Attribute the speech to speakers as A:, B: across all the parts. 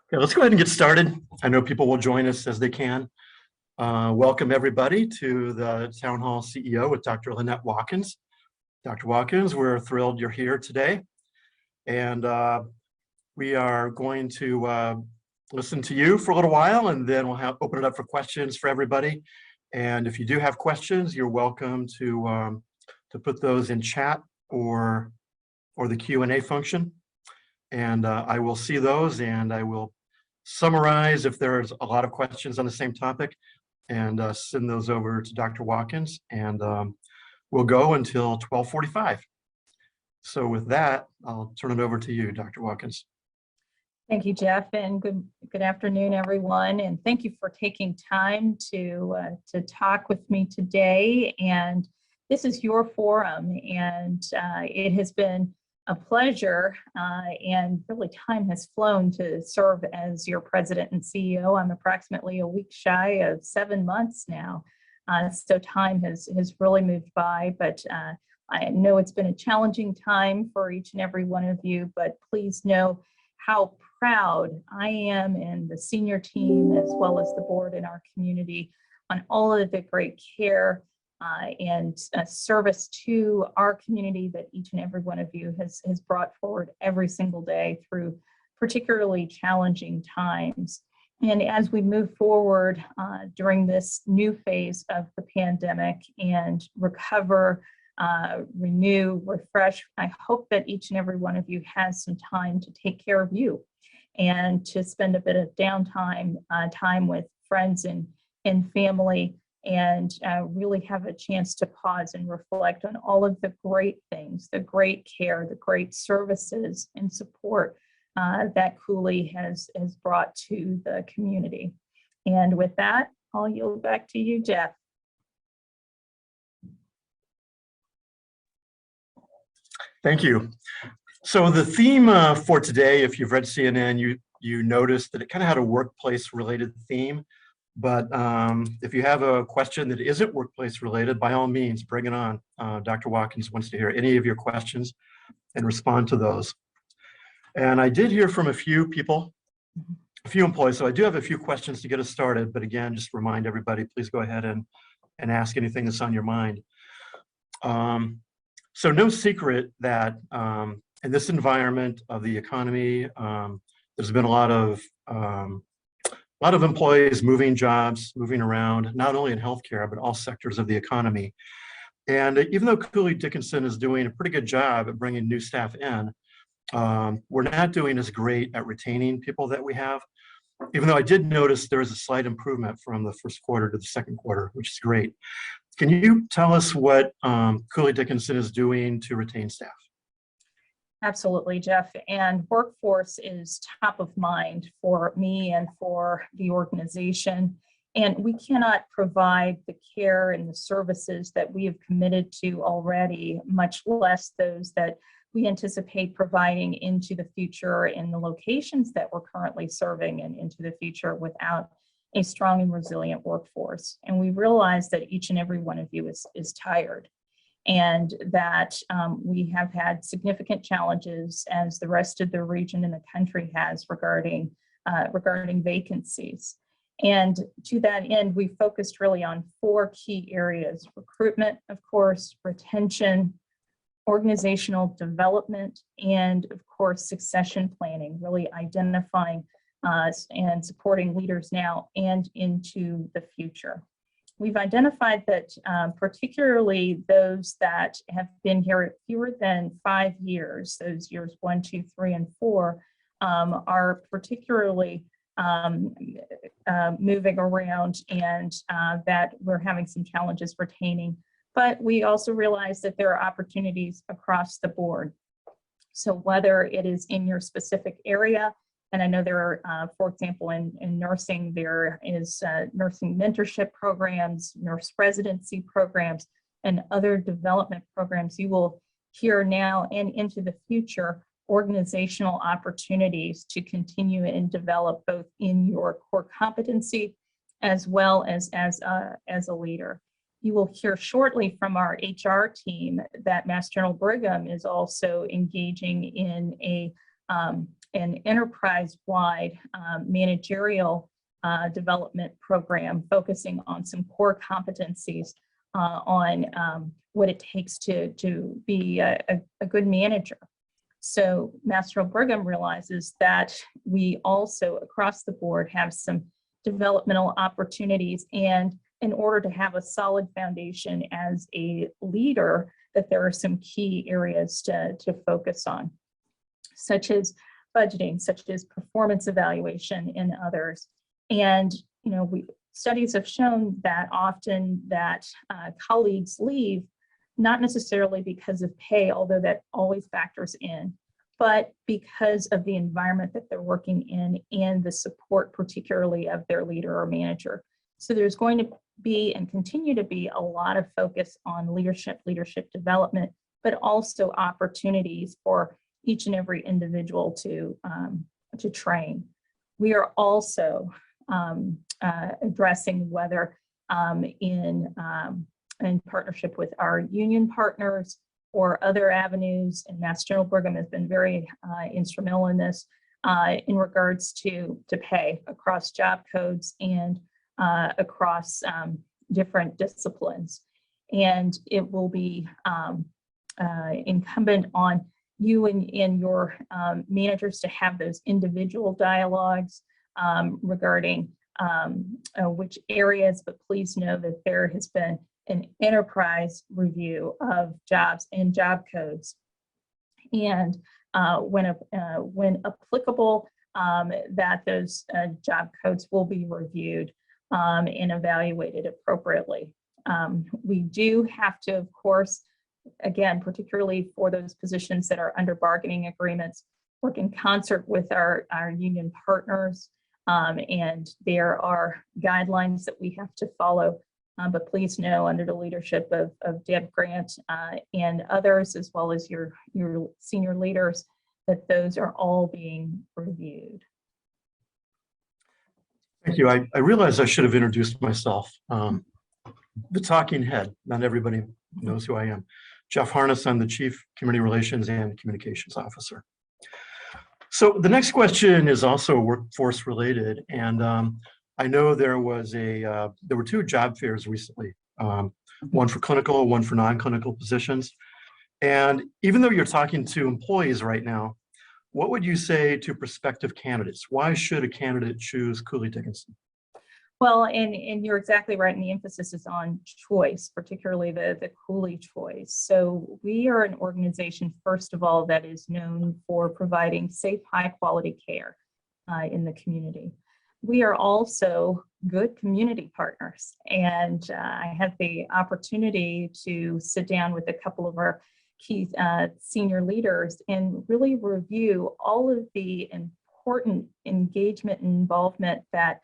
A: Okay, let's go ahead and get started. I know people will join us as they can. Welcome everybody to the Town Hall CEO with Dr. Lynnette Watkins. Dr. Watkins, we're thrilled you're here today. And we are going to listen to you for a little while, and then we'll open it up for questions for everybody. And if you do have questions, you're welcome to put those in chat or the Q&A function. And I will see those, and I will summarize if there's a lot of questions on the same topic, and send those over to Dr. Watkins, and we'll go until 12:45. So with that, I'll turn it over to you, Dr. Watkins.
B: Thank you, Jeff, and good afternoon, everyone. And thank you for taking time to talk with me today. And this is your forum, and it has been a pleasure, and really time has flown to serve as your president and CEO. I'm approximately a week shy of 7 months now, so time has really moved by, but I know it's been a challenging time for each and every one of you, but please know how proud I am and the senior team, as well as the board in our community, on all of the great care and service to our community that each and every one of you has brought forward every single day through particularly challenging times. And as we move forward during this new phase of the pandemic and recover, renew, refresh, I hope that each and every one of you has some time to take care of you and to spend a bit of downtime, time with friends and family, and really have a chance to pause and reflect on all of the great things, the great care, the great services and support that Cooley has brought to the community. And with that, I'll yield back to you, Jeff.
A: Thank you. So the theme for today, if you've read CNN, you noticed that it kind of had a workplace related theme. But if you have a question that isn't workplace related, by all means, bring it on. Dr. Watkins wants to hear any of your questions and respond to those. And I did hear from a few people, a few employees, so I do have a few questions to get us started. But again, just remind everybody, please go ahead and ask anything that's on your mind. So no secret that in this environment of the economy, there's been a lot of employees moving jobs, moving around, not only in healthcare, but all sectors of the economy. And even though Cooley Dickinson is doing a pretty good job at bringing new staff in, we're not doing as great at retaining people that we have. Even though I did notice there is a slight improvement from the first quarter to the second quarter, which is great. Can you tell us what Cooley Dickinson is doing to retain staff?
B: Absolutely, Jeff. And workforce is top of mind for me and for the organization. And we cannot provide the care and the services that we have committed to already, much less those that we anticipate providing into the future in the locations that we're currently serving and into the future, without a strong and resilient workforce. And we realize that each and every one of you is tired, and that we have had significant challenges, as the rest of the region and the country has, regarding vacancies. And to that end, we focused really on 4 key areas: recruitment, of course, retention, organizational development, and of course, succession planning, really identifying and supporting leaders now and into the future. We've identified that particularly those that have been here fewer than 5 years, those years 1, 2, 3, and 4, are particularly moving around, and that we're having some challenges retaining. But we also realize that there are opportunities across the board. So whether it is in your specific area, and I know there are, for example, in nursing, there is nursing mentorship programs, nurse residency programs, and other development programs. You will hear now and into the future organizational opportunities to continue and develop both in your core competency as well as a leader. You will hear shortly from our HR team that Mass General Brigham is also engaging in an enterprise-wide managerial development program focusing on some core competencies on what it takes to be a good manager. So Master Brigham realizes that we also across the board have some developmental opportunities, and in order to have a solid foundation as a leader, that there are some key areas to focus on, such as budgeting, such as performance evaluation, and others. And studies have shown that often that colleagues leave not necessarily because of pay, although that always factors in, but because of the environment that they're working in and the support, particularly of their leader or manager. So there's going to be and continue to be a lot of focus on leadership development, but also opportunities for each and every individual to train. We are also addressing whether in partnership with our union partners or other avenues, and Mass General Brigham has been very instrumental in this in regards to pay across job codes and across different disciplines. And it will be incumbent on you and your managers to have those individual dialogues regarding which areas, but please know that there has been an enterprise review of jobs and job codes. And when applicable, that those job codes will be reviewed and evaluated appropriately. We do have to, of course, again, particularly for those positions that are under bargaining agreements, work in concert with our union partners. And there are guidelines that we have to follow. But please know, under the leadership of Deb Grant and others, as well as your senior leaders, that those are all being reviewed.
A: Thank you. I realize I should have introduced myself. The talking head, not everybody knows who I am. Jeff Harness, I'm the Chief Community Relations and Communications Officer. So the next question is also workforce related, and I know there were two job fairs recently, one for clinical, one for non-clinical positions. And even though you're talking to employees right now, what would you say to prospective candidates? Why should a candidate choose Cooley Dickinson?
B: Well, and you're exactly right, and the emphasis is on choice, particularly the Cooley choice. So we are an organization, first of all, that is known for providing safe, high quality care in the community. We are also good community partners, and I had the opportunity to sit down with a couple of our key senior leaders and really review all of the important engagement and involvement that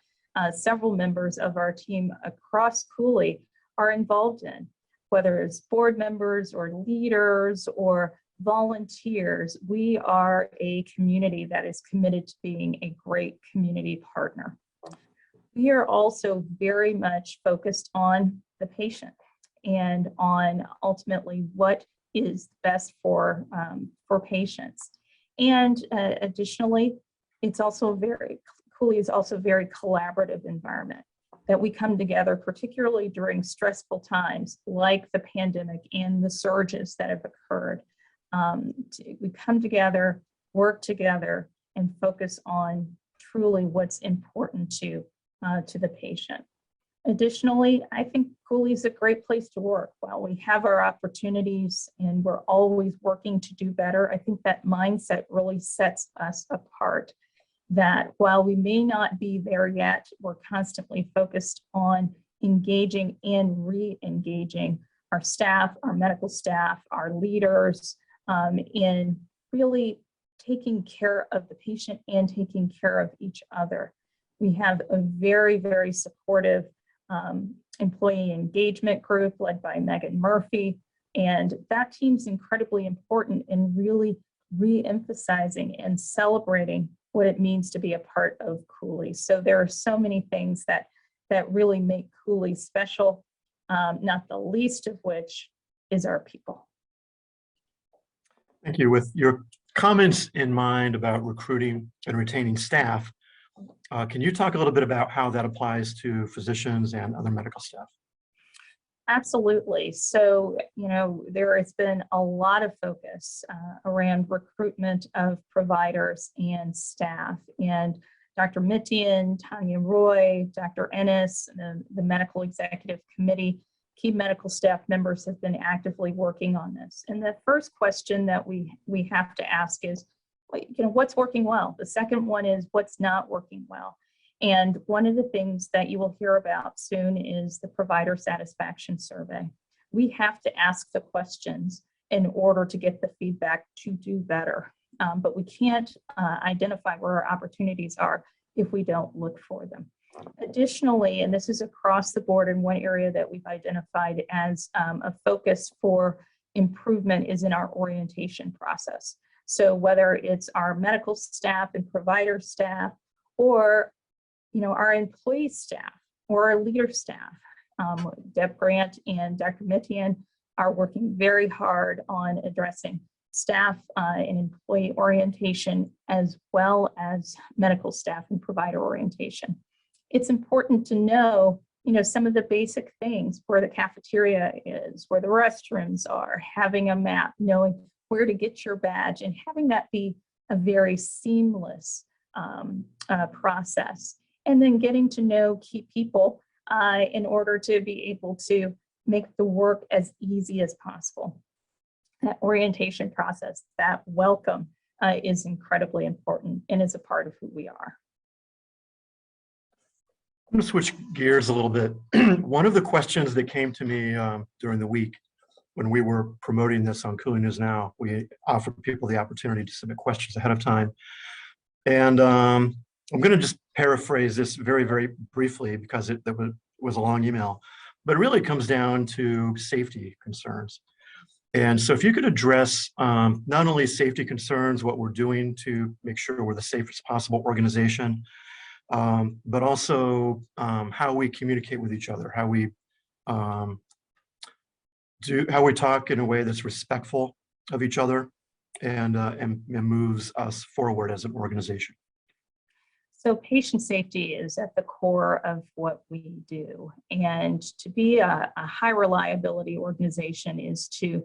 B: several members of our team across Cooley are involved in, whether it's board members or leaders or volunteers. We are a community that is committed to being a great community partner. We are also very much focused on the patient and on ultimately what is best for patients. And additionally, it's also Cooley is also a very collaborative environment that we come together, particularly during stressful times like the pandemic and the surges that have occurred. We come together, work together, and focus on truly what's important to the patient. Additionally, I think Cooley is a great place to work. While we have our opportunities and we're always working to do better, I think that mindset really sets us apart. That while we may not be there yet, we're constantly focused on engaging and re-engaging our staff, our medical staff, our leaders, in really taking care of the patient and taking care of each other. We have a very, very supportive employee engagement group led by Megan Murphy, and that team's incredibly important in really re-emphasizing and celebrating what it means to be a part of Cooley. So there are so many things that really make Cooley special, not the least of which is our people.
A: Thank you. With your comments in mind about recruiting and retaining staff. Can you talk a little bit about how that applies to physicians and other medical staff?
B: Absolutely. So, there has been a lot of focus around recruitment of providers and staff. And Dr. Mitian, Tanya Roy, Dr. Ennis, the Medical Executive Committee, key medical staff members have been actively working on this. And the first question that we have to ask is, what's working well? The second one is what's not working well. And one of the things that you will hear about soon is the provider satisfaction survey. We have to ask the questions in order to get the feedback to do better. But we can't identify where our opportunities are if we don't look for them. Additionally, and this is across the board, and one area that we've identified as a focus for improvement is in our orientation process. So whether it's our medical staff and provider staff, or our employee staff or our leader staff, Deb Grant and Dr. Mitian are working very hard on addressing staff and employee orientation, as well as medical staff and provider orientation. It's important to know, some of the basic things, where the cafeteria is, where the restrooms are, having a map, knowing where to get your badge, and having that be a very seamless process. And then getting to know key people in order to be able to make the work as easy as possible. That orientation process, that welcome is incredibly important and is a part of who we are.
A: I'm going to switch gears a little bit. One of the questions that came to me during the week when we were promoting this on Cooley News Now, we offered people the opportunity to submit questions ahead of time. And I'm going to just paraphrase this very, very briefly because it was a long email, but it really comes down to safety concerns. And so if you could address not only safety concerns, what we're doing to make sure we're the safest possible organization, but also how we communicate with each other, how we talk in a way that's respectful of each other and moves us forward as an organization.
B: So patient safety is at the core of what we do. And to be a high reliability organization is to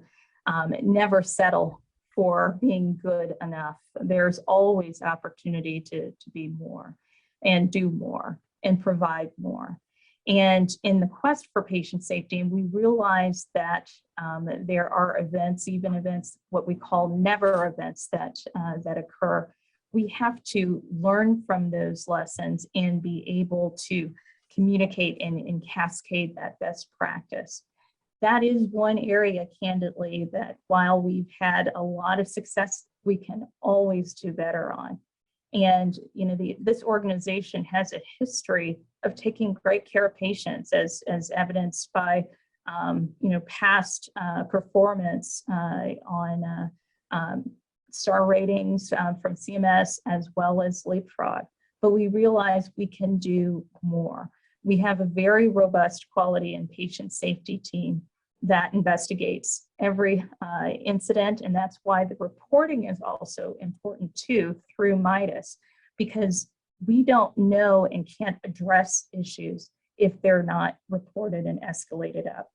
B: never settle for being good enough. There's always opportunity to be more and do more and provide more. And in the quest for patient safety, we realize that there are events, even events, what we call never events that occur. We have to learn from those lessons and be able to communicate and cascade that best practice. That is one area, candidly, that while we've had a lot of success, we can always do better on. And this organization has a history of taking great care of patients, as evidenced by past performance on star ratings from CMS, as well as Leapfrog. But we realize we can do more. We have a very robust quality and patient safety team that investigates every incident, and that's why the reporting is also important too through MIDAS, because we don't know and can't address issues if they're not reported and escalated up.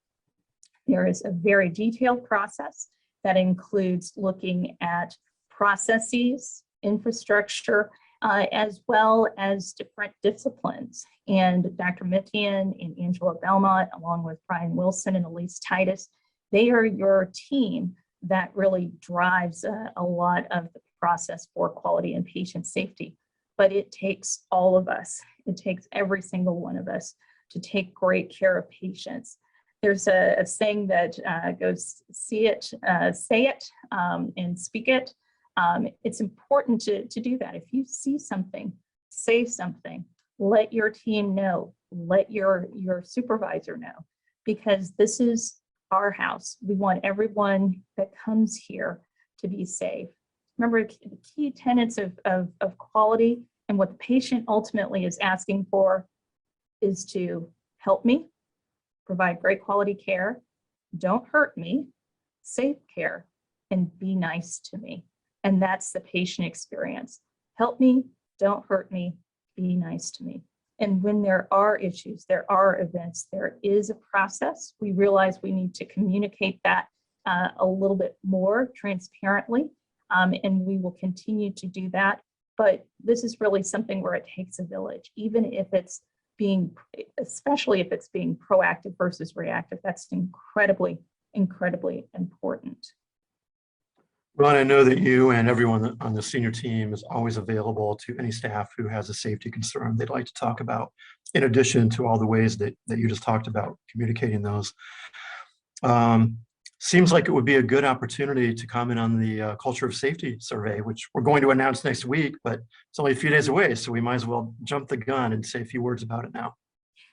B: There is a very detailed process that includes looking at processes, infrastructure, as well as different disciplines. And Dr. Mitian and Angela Belmont, along with Brian Wilson and Elise Titus, they are your team that really drives a lot of the process for quality and patient safety. But it takes all of us. It takes every single one of us to take great care of patients. There's a saying that goes, see it, say it, and speak it. It's important to do that. If you see something, say something, let your team know, let your supervisor know, because this is our house. We want everyone that comes here to be safe. Remember, the key tenets of quality and what the patient ultimately is asking for is to help me, provide great quality care, don't hurt me, safe care, and be nice to me. And that's the patient experience. Help me, don't hurt me, be nice to me. And when there are issues, there are events, there is a process. We realize we need to communicate that a little bit more transparently, and we will continue to do that. But this is really something where it takes a village, even if it's especially if it's being proactive versus reactive. That's incredibly, incredibly important.
A: Ron, I know that you and everyone on the senior team is always available to any staff who has a safety concern they'd like to talk about, in addition to all the ways that you just talked about, communicating those. Seems like it would be a good opportunity to comment on the culture of safety survey, which we're going to announce next week, but it's only a few days away, so we might as well jump the gun and say a few words about it now.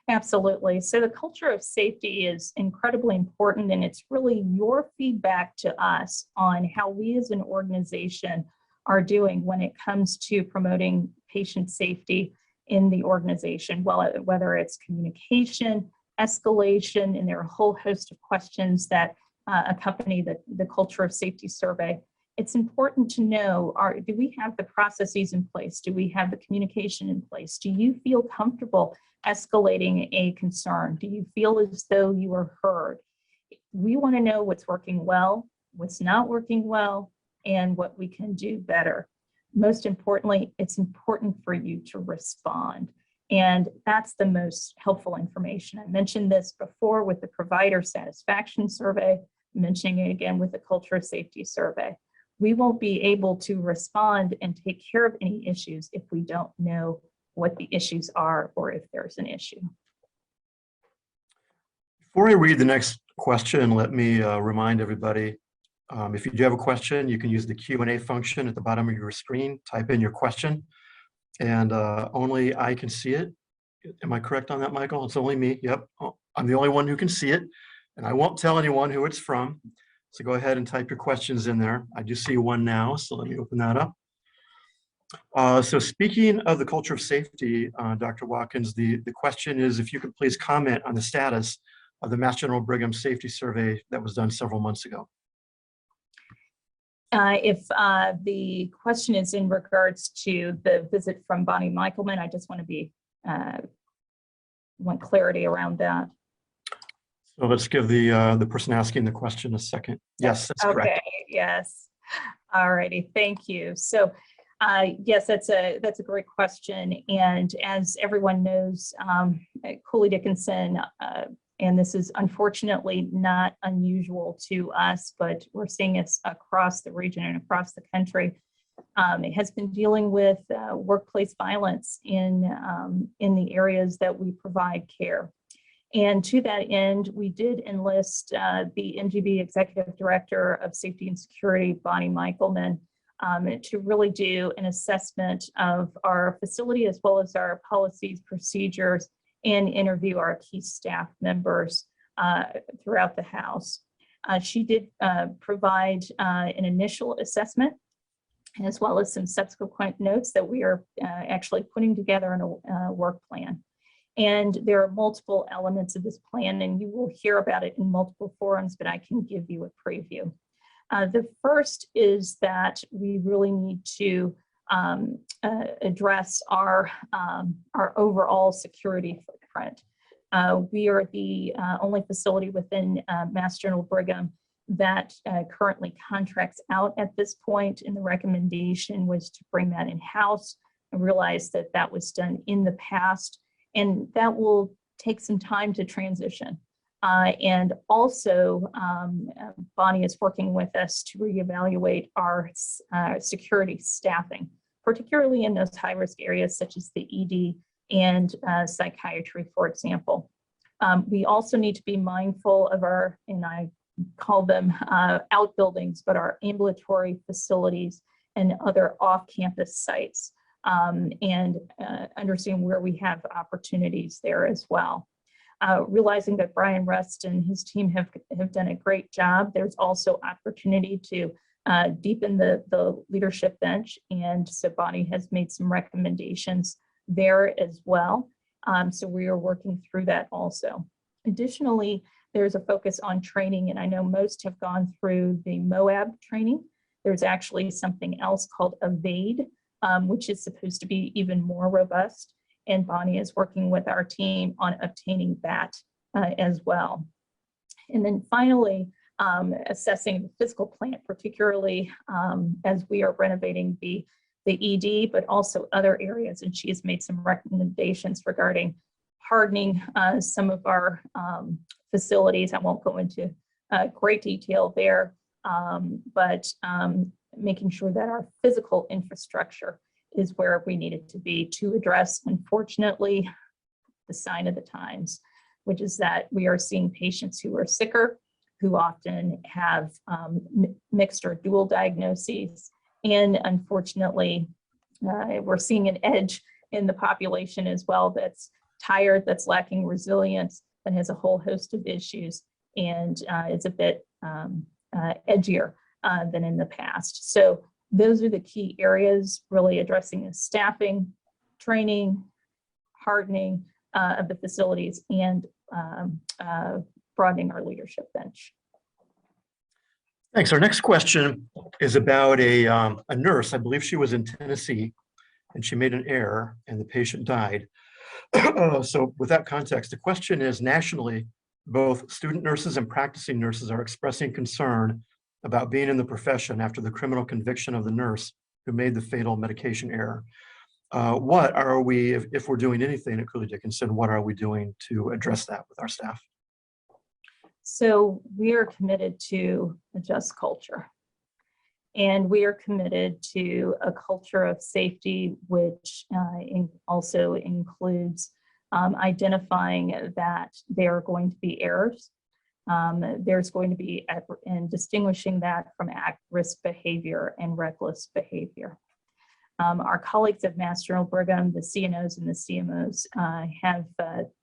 B: Absolutely. So the culture of safety is incredibly important, and it's really your feedback to us on how we as an organization are doing when it comes to promoting patient safety in the organization, well, whether it's communication, escalation, and there are a whole host of questions that accompany the culture of safety survey. It's important to know, do we have the processes in place? Do we have the communication in place? Do you feel comfortable escalating a concern? Do you feel as though you are heard? We want to know what's working well, what's not working well, and what we can do better. Most importantly, it's important for you to respond. And that's the most helpful information. I mentioned this before with the provider satisfaction survey, mentioning it again with the culture of safety survey. We won't be able to respond and take care of any issues if we don't know what the issues are or if there's an issue.
A: Before I read the next question, let me remind everybody, if you do have a question, you can use the Q&A function at the bottom of your screen, type in your question, and only I can see it. Am I correct on that, Michael? It's only me. Yep, I'm the only one who can see it, and I won't tell anyone who it's from. So go ahead and type your questions in there. I do see one now, so let me open that up. So speaking of the culture of safety, Dr. Watkins, the question is if you could please comment on the status of the Mass General Brigham Safety Survey that was done several months ago.
B: If the question is in regards to the visit from Bonnie Michaelman, I just want to want clarity around that.
A: So let's give the person asking the question a second. Yes, that's correct.
B: Okay, yes. All righty, thank you. So yes, that's a great question. And as everyone knows, Cooley Dickinson, and this is unfortunately not unusual to us, but we're seeing it across the region and across the country. It has been dealing with workplace violence in the areas that we provide care. And to that end, we did enlist the NGB Executive Director of Safety and Security, Bonnie Michaelman, to really do an assessment of our facility as well as our policies, procedures, and interview our key staff members throughout the house. She did provide an initial assessment as well as some subsequent notes that we are actually putting together in a work plan. And there are multiple elements of this plan, and you will hear about it in multiple forums, but I can give you a preview. The first is that we really need to address our overall security footprint. We are the only facility within Mass General Brigham that currently contracts out at this point, and the recommendation was to bring that in-house. I realized that that was done in the past, and that will take some time to transition. And also, Bonnie is working with us to reevaluate our security staffing, particularly in those high-risk areas such as the ED and psychiatry, for example. We also need to be mindful of our, and I call them outbuildings, but our ambulatory facilities and other off-campus sites, and understand where we have opportunities there as well. Realizing that Brian Rust and his team have done a great job, there's also opportunity to deepen the leadership bench, and so Bonnie has made some recommendations there as well. So we are working through that also. Additionally, there's a focus on training, and I know most have gone through the MOAB training. There's actually something else called Evade, which is supposed to be even more robust. And Bonnie is working with our team on obtaining that as well. And then finally, assessing the physical plant, particularly as we are renovating the ED, but also other areas. And she has made some recommendations regarding hardening some of our facilities. I won't go into great detail there, but making sure that our physical infrastructure is where we need it to be to address, unfortunately, the sign of the times, which is that we are seeing patients who are sicker, who often have mixed or dual diagnoses. And unfortunately, we're seeing an edge in the population as well that's tired, that's lacking resilience, that has a whole host of issues, and is a bit edgier than in the past. So those are the key areas, really addressing the staffing, training, hardening of the facilities, and broadening our leadership bench.
A: Thanks. Our next question is about a nurse. I believe she was in Tennessee and she made an error and the patient died. So with that context, the question is, nationally, both student nurses and practicing nurses are expressing concern about being in the profession after the criminal conviction of the nurse who made the fatal medication error. What are we, if we're doing anything at Cooley Dickinson, what are we doing to address that with our staff?
B: So we are committed to a just culture. And we are committed to a culture of safety, which also includes identifying that there are going to be errors. There's going to be, and distinguishing that from at-risk behavior and reckless behavior. Our colleagues at Mass General Brigham, the CNOs and the CMOs, have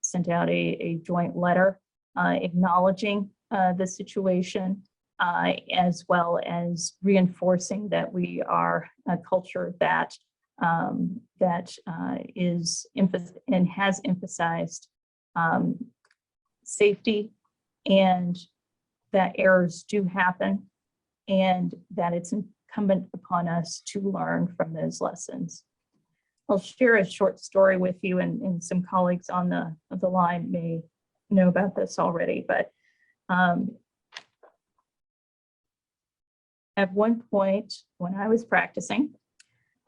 B: sent out a joint letter acknowledging the situation, as well as reinforcing that we are a culture that is and has emphasized safety, and that errors do happen, and that it's incumbent upon us to learn from those lessons. I'll share a short story with you, and some colleagues on the line may know about this already, but at one point when I was practicing,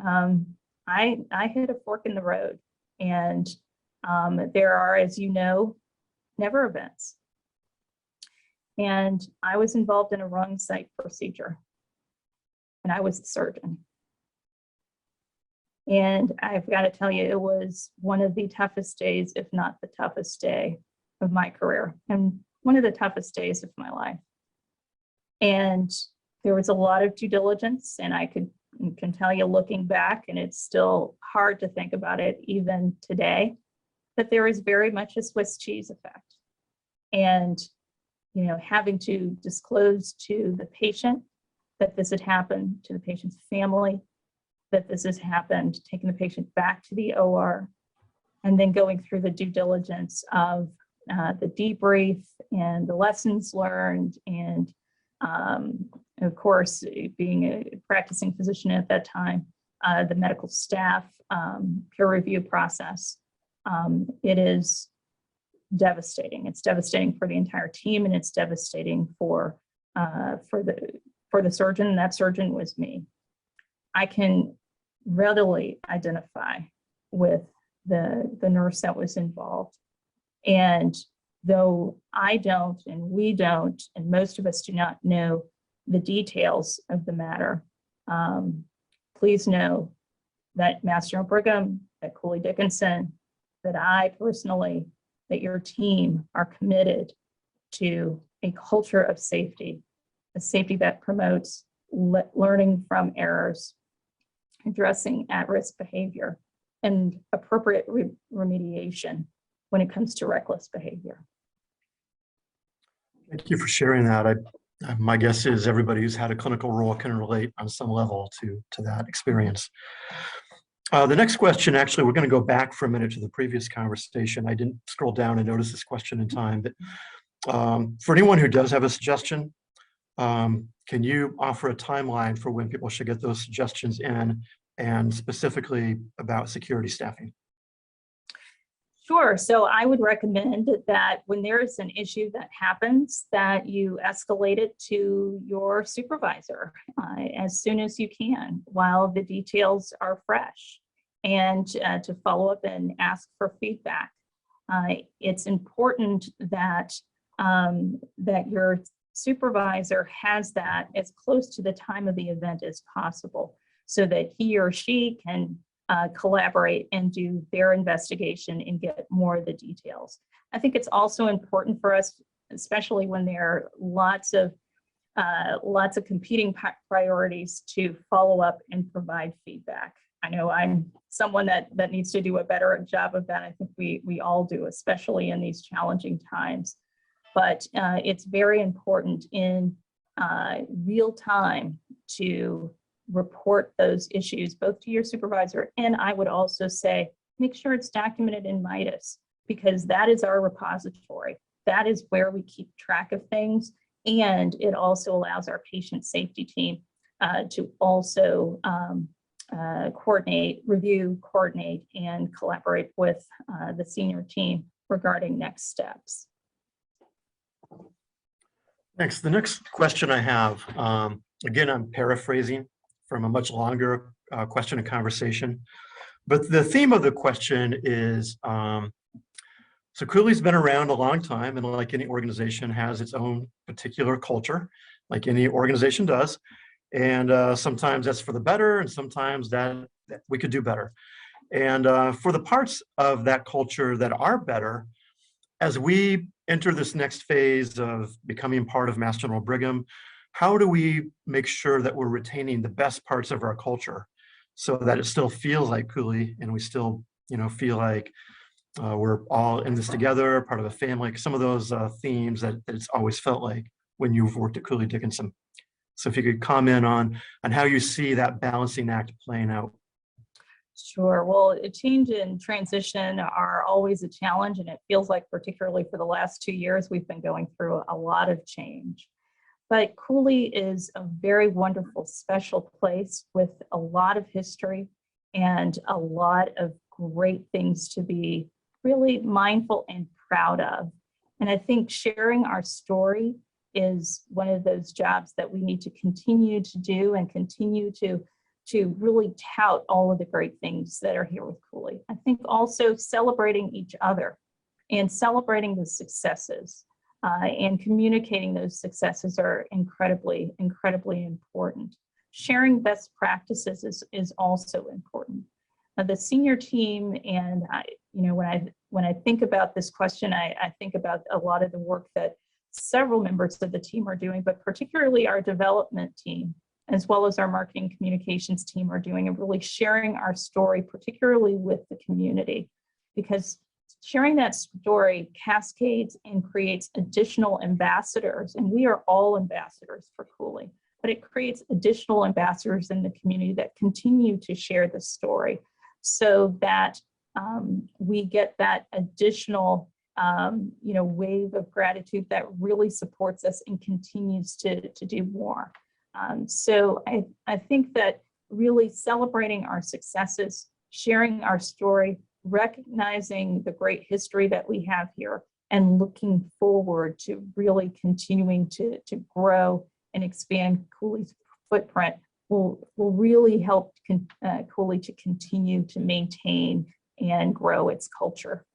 B: I hit a fork in the road, and there are, as you know, never events. And I was involved in a wrong site procedure, and I was the surgeon. And I've got to tell you, it was one of the toughest days, if not the toughest day of my career, and one of the toughest days of my life. And there was a lot of due diligence, and I can tell you, looking back, and it's still hard to think about it even today, that there is very much a Swiss cheese effect. And you know, having to disclose to the patient that this had happened, to the patient's family, that this has happened, taking the patient back to the OR, and then going through the due diligence of the debrief and the lessons learned, and of course, being a practicing physician at that time, the medical staff peer review process. It is devastating. It's devastating for the entire team, and it's devastating for the surgeon, and that surgeon was me. I can readily identify with the nurse that was involved. And though I don't, and we don't, and most of us do not know the details of the matter, please know that Mass General Brigham, that Cooley Dickinson, that I personally, that your team are committed to a culture of safety, a safety that promotes learning from errors, addressing at-risk behavior, and appropriate remediation when it comes to reckless behavior.
A: Thank you for sharing that. My guess is everybody who's had a clinical role can relate on some level to that experience. The next question, actually, we're going to go back for a minute to the previous conversation. I didn't scroll down and notice this question in time, but for anyone who does have a suggestion, can Can you offer a timeline for when people should get those suggestions in, and specifically about security staffing?
B: Sure. So I would recommend that when there is an issue that happens, that you escalate it to your supervisor as soon as you can while the details are fresh, and to follow up and ask for feedback. It's important that that your supervisor has that as close to the time of the event as possible, so that he or she can collaborate and do their investigation and get more of the details. I think it's also important for us, especially when there are lots of competing priorities, to follow up and provide feedback. I know I'm someone that needs to do a better job of that. I think we all do, especially in these challenging times. But it's very important in real time to report those issues both to your supervisor, and I would also say make sure it's documented in MIDAS, because that is our repository. That is where we keep track of things, and it also allows our patient safety team to also review, coordinate, and collaborate with the senior team regarding next steps.
A: Thanks. The next question I have, again, I'm paraphrasing from a much longer question and conversation, but the theme of the question is, so Cooley's been around a long time, and like any organization has its own particular culture, like any organization does. And sometimes that's for the better, and sometimes that we could do better. And for the parts of that culture that are better, as we enter this next phase of becoming part of Mass General Brigham, how do we make sure that we're retaining the best parts of our culture so that it still feels like Cooley, and we still, feel like we're all in this together, part of a family, some of those themes that it's always felt like when you've worked at Cooley Dickinson. So if you could comment on how you see that balancing act playing out.
B: Sure. Well, a change and transition are always a challenge, and it feels like, particularly for the last 2 years, we've been going through a lot of change. But Cooley is a very wonderful, special place with a lot of history and a lot of great things to be really mindful and proud of. And I think sharing our story is one of those jobs that we need to continue to do, and continue to really tout all of the great things that are here with Cooley. I think also celebrating each other and celebrating the successes and communicating those successes are incredibly, incredibly important. Sharing best practices is also important. The senior team, and when I think about this question, I think about a lot of the work that several members of the team are doing, but particularly our development team, as well as our marketing communications team, are doing, and really sharing our story, particularly with the community, because sharing that story cascades and creates additional ambassadors, and we are all ambassadors for Cooley, but it creates additional ambassadors in the community that continue to share the story, so that we get that additional wave of gratitude that really supports us and continues to do more. So I think that really celebrating our successes, sharing our story, recognizing the great history that we have here, and looking forward to really continuing to grow and expand Cooley's footprint will really help Cooley to continue to maintain and grow its culture.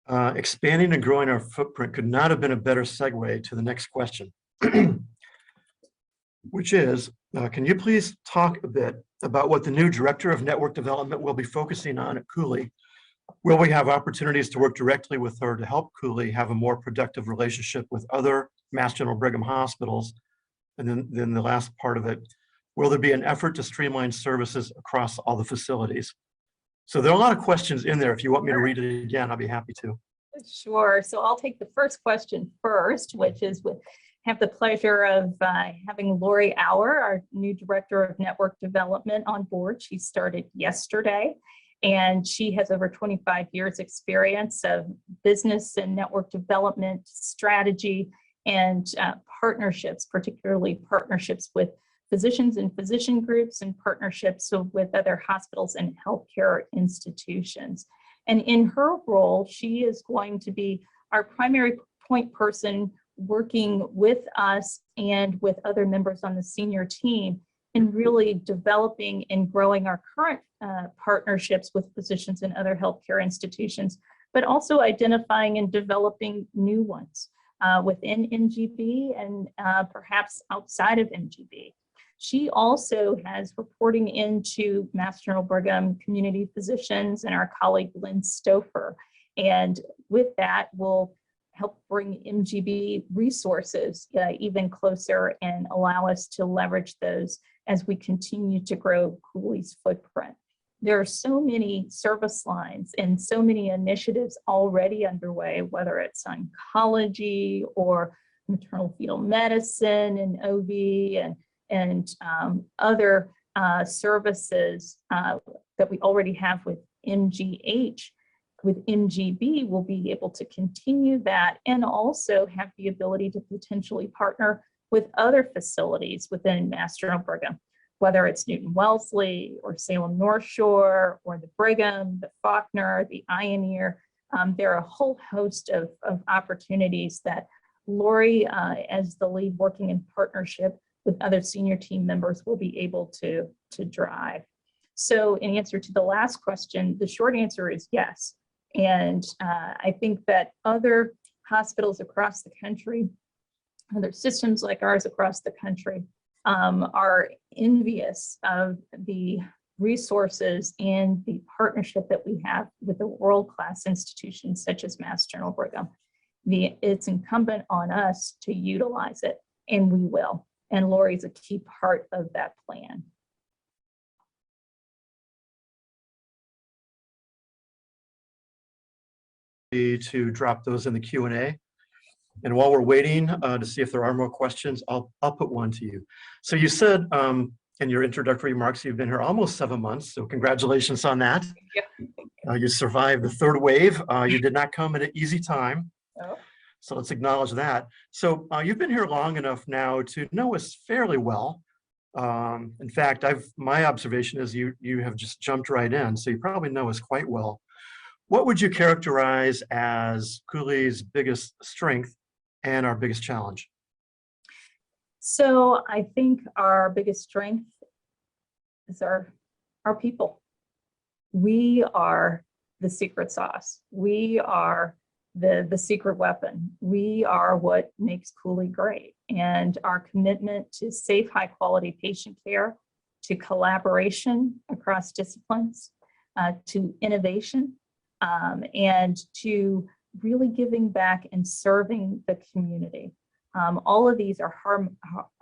A: Expanding and growing our footprint could not have been a better segue to the next question, which is, can you please talk a bit about what the new Director of Network Development will be focusing on at Cooley? Will we have opportunities to work directly with her to help Cooley have a more productive relationship with other Mass General Brigham hospitals? And then the last part of it, will there be an effort to streamline services across all the facilities? So there are a lot of questions in there. If you want me to read it again, I'll be happy to.
B: Sure. So I'll take the first question first, which is, have the pleasure of having Lori Auer, our new Director of Network Development, on board. She started yesterday, and she has over 25 years experience of business and network development strategy and partnerships, particularly partnerships with physicians and physician groups and partnerships with other hospitals and healthcare institutions. And in her role, she is going to be our primary point person working with us and with other members on the senior team in really developing and growing our current partnerships with physicians and other healthcare institutions, but also identifying and developing new ones within MGB and perhaps outside of MGB. She also has reporting into Mass General Brigham community physicians and our colleague Lynn Stouffer. And with that, we'll help bring MGB resources even closer and allow us to leverage those as we continue to grow Cooley's footprint. There are so many service lines and so many initiatives already underway, whether it's oncology or maternal fetal medicine and OB and other services that we already have with MGH. With MGB, we'll be able to continue that and also have the ability to potentially partner with other facilities within Mass General Brigham, whether it's Newton Wellesley or Salem North Shore or the Brigham, the Faulkner, the Ioneer. There are a whole host of opportunities that Lori, as the lead working in partnership with other senior team members, will be able to drive. So in answer to the last question, the short answer is yes. And I think that other hospitals across the country, other systems like ours across the country, are envious of the resources and the partnership that we have with the world-class institutions such as Mass General Brigham. It's incumbent on us to utilize it, and we will. And Lori's a key part of that plan.
A: To drop those in the Q&A. And while we're waiting to see if there are more questions, I'll put one to you. So you said in your introductory remarks, you've been here almost 7 months. So congratulations on that. You survived the third wave. You did not come at an easy time.
B: Oh.
A: So let's acknowledge that. So you've been here long enough now to know us fairly well. In fact, my observation is you have just jumped right in. So you probably know us quite well. What would you characterize as Cooley's biggest strength and our biggest challenge?
B: So I think our biggest strength is our people. We are the secret sauce. We are the secret weapon. We are what makes Cooley great. And our commitment to safe, high quality patient care, to collaboration across disciplines, to innovation, and to really giving back and serving the community. All of these are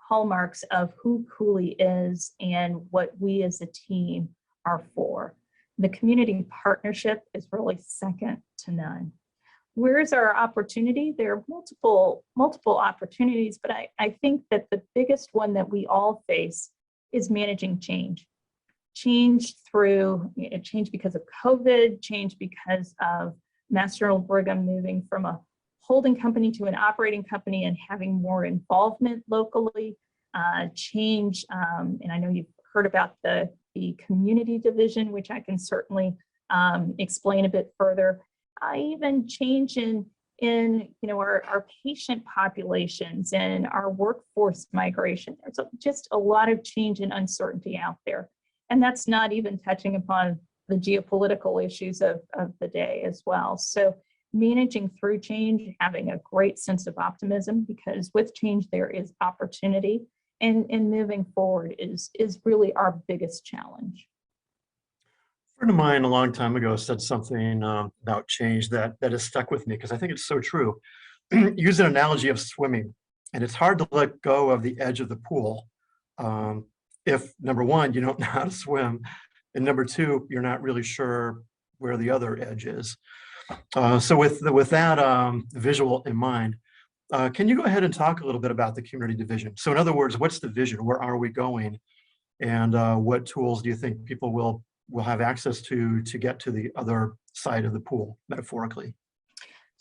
B: hallmarks of who Cooley is and what we as a team are for. The community partnership is really second to none. Where's our opportunity? There are multiple opportunities, but I think that the biggest one that we all face is managing change. Change because of COVID, change because of Mass General Brigham moving from a holding company to an operating company and having more involvement locally, change, and I know you've heard about the community division, which I can certainly explain a bit further. Even change in our patient populations and our workforce migration. There's just a lot of change and uncertainty out there. And that's not even touching upon the geopolitical issues of the day as well. So managing through change, having a great sense of optimism, because with change there is opportunity, and moving forward is really our biggest challenge.
A: A friend of mine a long time ago said something about change that has stuck with me because I think it's so true. Use an analogy of swimming, and it's hard to let go of the edge of the pool if, number one, you don't know how to swim, and number two, you're not really sure where the other edge is. So with that visual in mind, can you go ahead and talk a little bit about the community division? So in other words, what's the vision? Where are we going? And what tools do you think people will have access to get to the other side of the pool, metaphorically?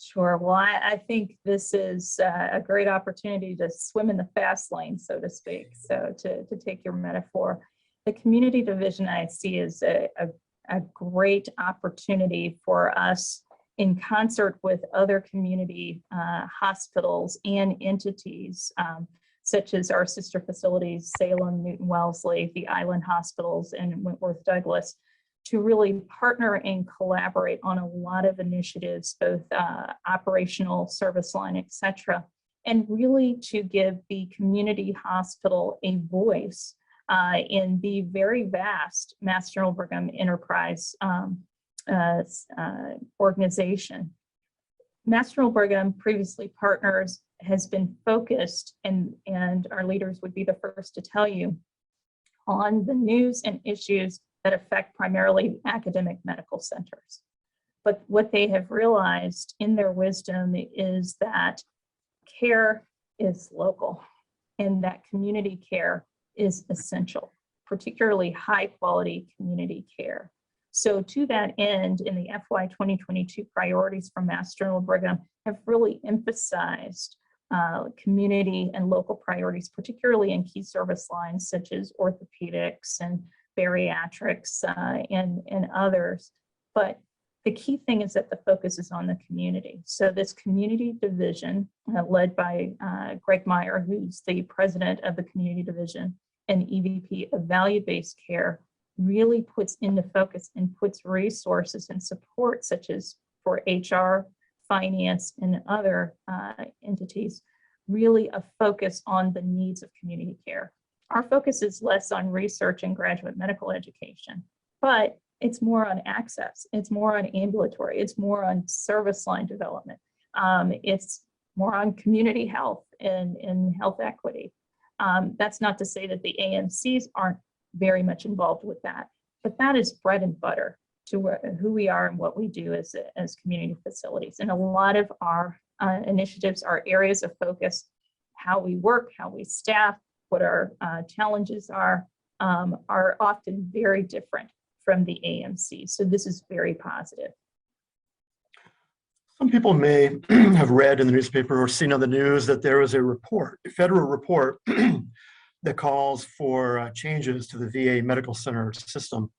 B: Sure. Well, I think this is a great opportunity to swim in the fast lane, so to speak. So to take your metaphor, the community division I see is a great opportunity for us in concert with other community hospitals and entities, such as our sister facilities, Salem, Newton Wellesley, the Island Hospitals, and Wentworth Douglas, to really partner and collaborate on a lot of initiatives, both operational, service line, et cetera, and really to give the community hospital a voice in the very vast Mass General Brigham Enterprise organization. Mass General Brigham, previously partners, has been focused, and our leaders would be the first to tell you, on the news and issues that affect primarily academic medical centers. But what they have realized in their wisdom is that care is local and that community care is essential, particularly high quality community care. So to that end, in the FY 2022 priorities for Mass General Brigham have really emphasized community and local priorities, particularly in key service lines such as orthopedics and bariatrics and others. But the key thing is that the focus is on the community. So this community division led by Greg Meyer, who's the president of the community division and EVP of value-based care, really puts into focus and puts resources and support such as for HR, finance, and other entities, really a focus on the needs of community care. Our focus is less on research and graduate medical education, but it's more on access. It's more on ambulatory. It's more on service line development. It's more on community health and health equity. That's not to say that the AMCs aren't very much involved with that, but that is bread and butter to who we are and what we do as community facilities. And a lot of our initiatives are areas of focus, how we work, how we staff, what our challenges are often very different from the AMC. So this is very positive.
A: Some people may have read in the newspaper or seen on the news that there is a report, a federal report that calls for changes to the VA medical center system,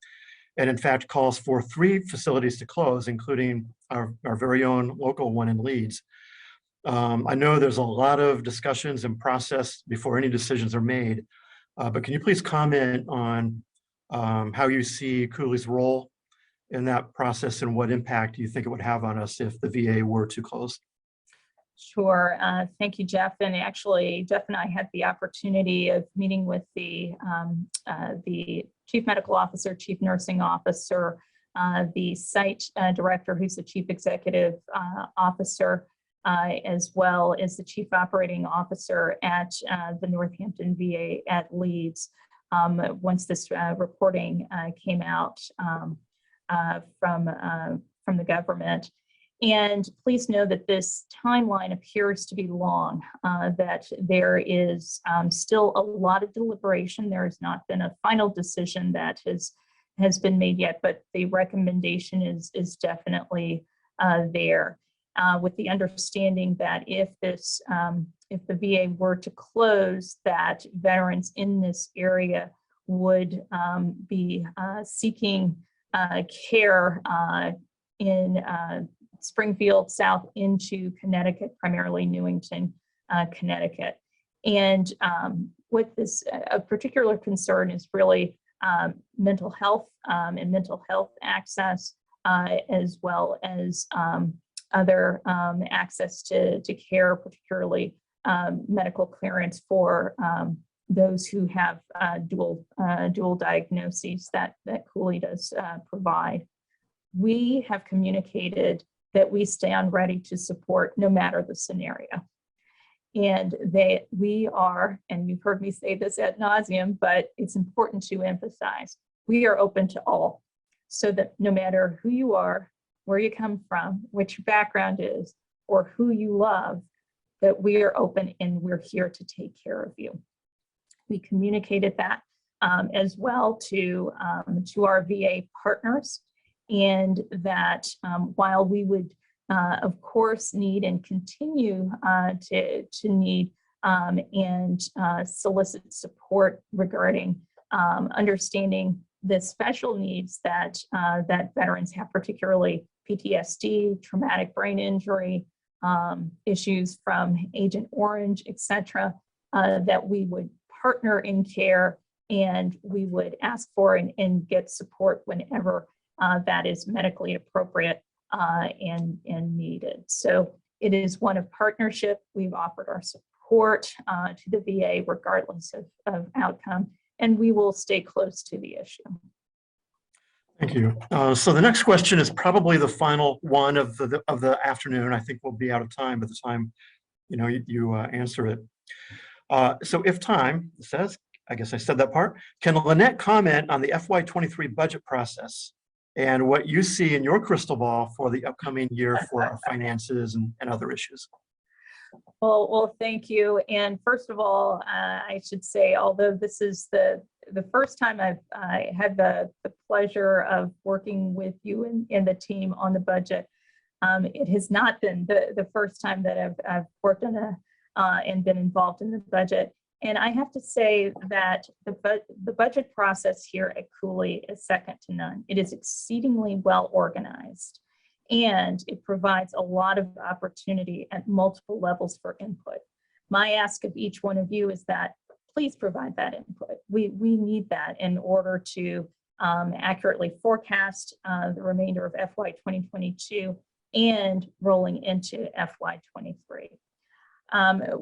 A: and in fact calls for 3 facilities to close, including our very own local one in Leeds. I know there's a lot of discussions and process before any decisions are made, but can you please comment on how you see Cooley's role in that process and what impact you think it would have on us if the VA were to close?
B: Sure. Thank you, Jeff. And actually, Jeff and I had the opportunity of meeting with the chief medical officer, chief nursing officer, the site director, who's the chief executive officer, as well as the chief operating officer at the Northampton VA at Leeds. Once this reporting came out from the government. And please know that this timeline appears to be long, that there is still a lot of deliberation. There has not been a final decision that has been made yet, but the recommendation is definitely there, with the understanding that if the VA were to close, that veterans in this area would be seeking care in Springfield south into Connecticut, primarily Newington, Connecticut. And what this a particular concern is really mental health and mental health access, as well as other access to care, particularly medical clearance for those who have dual diagnoses that Cooley does provide. We have communicated that we stand ready to support no matter the scenario. And we are, and you've heard me say this ad nauseum, but it's important to emphasize, we are open to all, so that no matter who you are, where you come from, what your background is, or who you love, that we are open and we're here to take care of you. We communicated that as well to our VA partners, and that while we would of course, need and continue to need and solicit support regarding understanding the special needs that veterans have, particularly PTSD, traumatic brain injury, issues from Agent Orange, etc., that we would partner in care and we would ask for and get support whenever that is medically appropriate and needed. So it is one of partnership. We've offered our support to the VA regardless of outcome, and we will stay close to the issue.
A: Thank you. So the next question is probably the final one of the afternoon. I think we'll be out of time by the time you answer it. So if time says, I guess I said that part, can Lynnette comment on the FY23 budget process and what you see in your crystal ball for the upcoming year for our finances and other issues?
B: Well, thank you. And first of all, I should say, although this is the first time I had the pleasure of working with you and the team on the budget, it has not been the first time that I've worked on and been involved in the budget. And I have to say that the budget process here at Cooley is second to none. It is exceedingly well organized, and it provides a lot of opportunity at multiple levels for input. My ask of each one of you is that please provide that input. We need that in order to accurately forecast the remainder of FY 2022 and rolling into FY 23.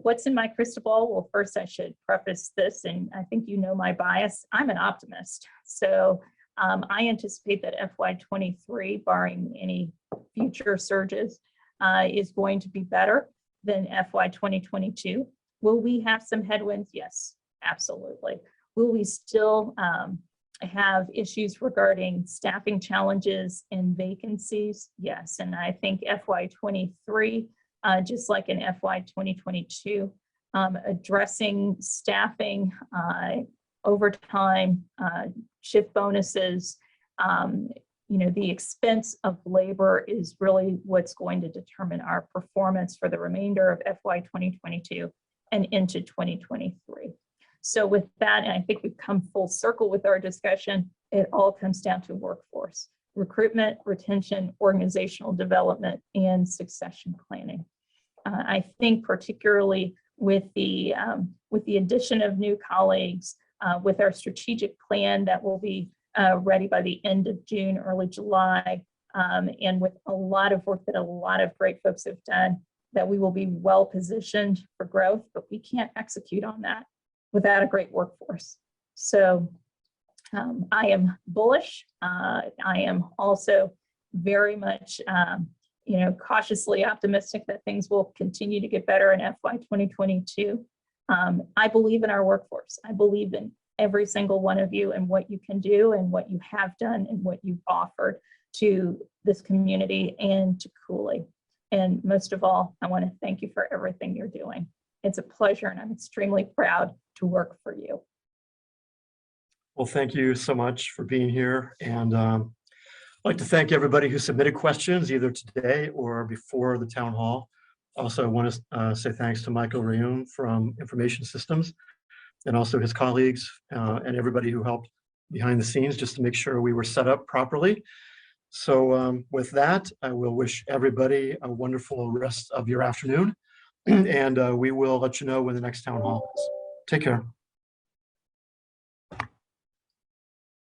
B: What's in my crystal ball? Well, first I should preface this, and I think you know my bias. I'm an optimist. So I anticipate that FY 23, barring any future surges, is going to be better than FY 2022. Will we have some headwinds? Yes, absolutely. Will we still have issues regarding staffing challenges and vacancies? Yes, and I think FY 23, just like in FY 2022, addressing staffing, overtime, shift bonuses, the expense of labor is really what's going to determine our performance for the remainder of FY 2022 and into 2023. So with that, and I think we've come full circle with our discussion, it all comes down to workforce, recruitment, retention, organizational development, and succession planning. I think particularly with the addition of new colleagues, with our strategic plan that will be ready by the end of June, early July, and with a lot of work that a lot of great folks have done, that we will be well positioned for growth, but we can't execute on that without a great workforce. So I am bullish. I am also very much cautiously optimistic that things will continue to get better in FY 2022. I believe in our workforce. I believe in every single one of you and what you can do and what you have done and what you've offered to this community and to Cooley. And most of all, I want to thank you for everything you're doing. It's a pleasure, and I'm extremely proud to work for you.
A: Well, thank you so much for being here. And I'd like to thank everybody who submitted questions either today or before the town hall. Also, I want to say thanks to Michael Rayoum from Information Systems and also his colleagues and everybody who helped behind the scenes just to make sure we were set up properly. So with that, I will wish everybody a wonderful rest of your afternoon, and we will let you know when the next town hall is. Take care.